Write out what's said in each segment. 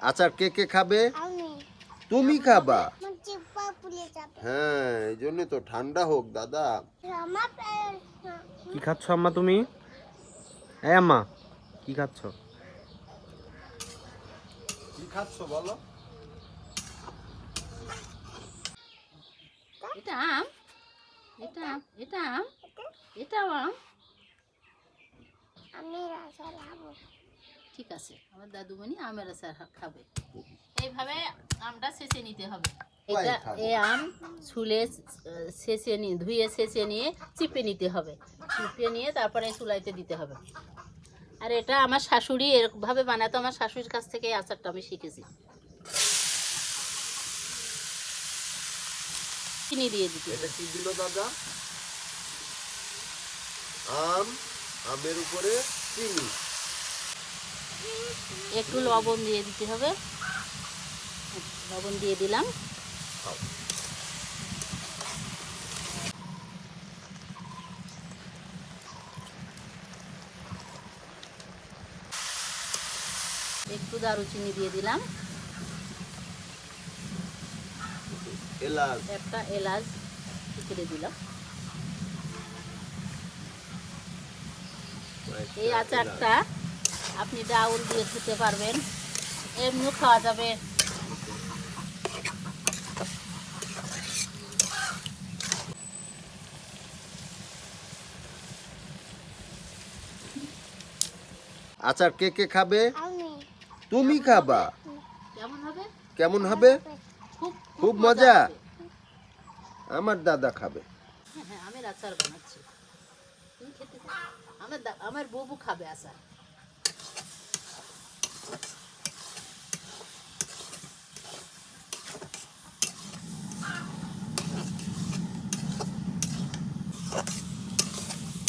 আচার কে কে খাবে? তুমি খাবা? হ্যাঁ, এই জন্য তো ঠান্ডা হোক দাদা। কি খাচ্ছ আম্মা তুমি? হ্যাঁ আম্মা, কি খাচ্ছ? কি খাচ্ছ বলো? এটা আম, এটা আম, এটা আম, এটা আম। ঠিক আছে, আমার দাদুমণি আমের আচার খাবে। এইভাবে আমটা ছেঁচে নিতে হবে। এটা এই আম ছুলে ধুয়ে ছেঁচে নিয়ে চিপে নিতে হবে। চিপে নিয়ে তারপরে চুলাইতে দিতে হবে। আর এটা আমার শাশুড়ি এরকমভাবে বানাতো। আমার শাশুড়ির কাছ থেকে এই আচারটা আমি শিখেছি। চিনি দিয়ে দিতে। এটা কি দিল দাদা? আমের উপরে চিনি, একটু লবণ দিয়ে দিতে হবে। লবণ দিয়ে দিলাম। একটু দারুচিনি দিয়ে দিলাম। এলাচ, একটা এলাচ চিড়ে দিলাম। এই আচারটা আপনি ডাউল দিয়ে খেতে পারবেন, এমনিও খাওয়া যাবে। আচার কে কে খাবে? তুমি খাবা? কেমন হবে? কেমন হবে? খুব খুব মজা। হবে। আমার দাদা খাবে। হ্যাঁ হ্যাঁ, আমের আচার বানাচ্ছি। তুমি খেতে চাও? আমার বউ খাবে আচার।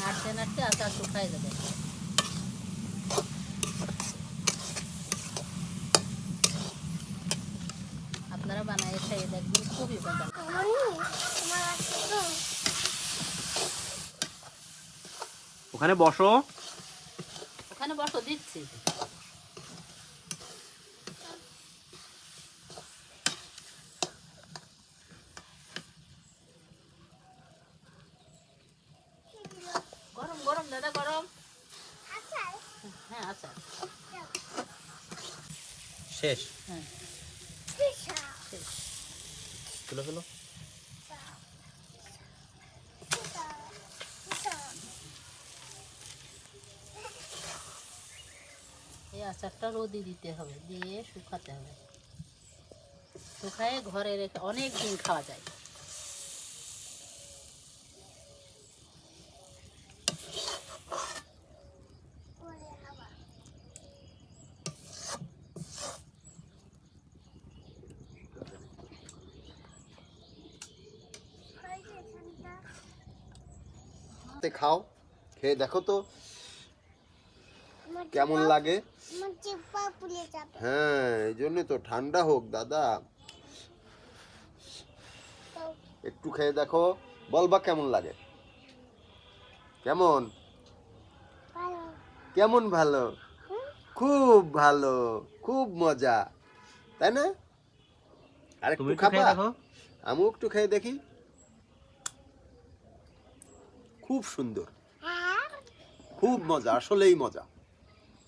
নাড়তে নাড়তে আচার শুকায় যাবে। আপনারা বানায় খাইয়ে দেখবেন, খুবই মজা। ওখানে বসো। ওখানে বসো, দিচ্ছি। গরম গরম দাদা, গরম। হ্যাঁ আচ্ছা, শেষ। হ্যাঁ শেষ। তুলে ফেলো। এই আচারটা রোদে দিতে হবে, দিয়ে শুকাতে হবে। শুকায়ে ঘরে রেখে অনেক দিন খাওয়া যায়। খাও, খেয়ে দেখো তো কেমন লাগে। হ্যাঁ, এই জন্য তো ঠান্ডা হোক দাদা। একটু খেয়ে দেখো, বলবা কেমন লাগে। কেমন? কেমন ভালো? খুব ভালো, খুব মজা, তাই না? আর তুমি একটু একটু খেয়ে খাবা? দেখো। আমিও একটু খেয়ে দেখি। খুব সুন্দর, খুব মজা, আসলেই মজা।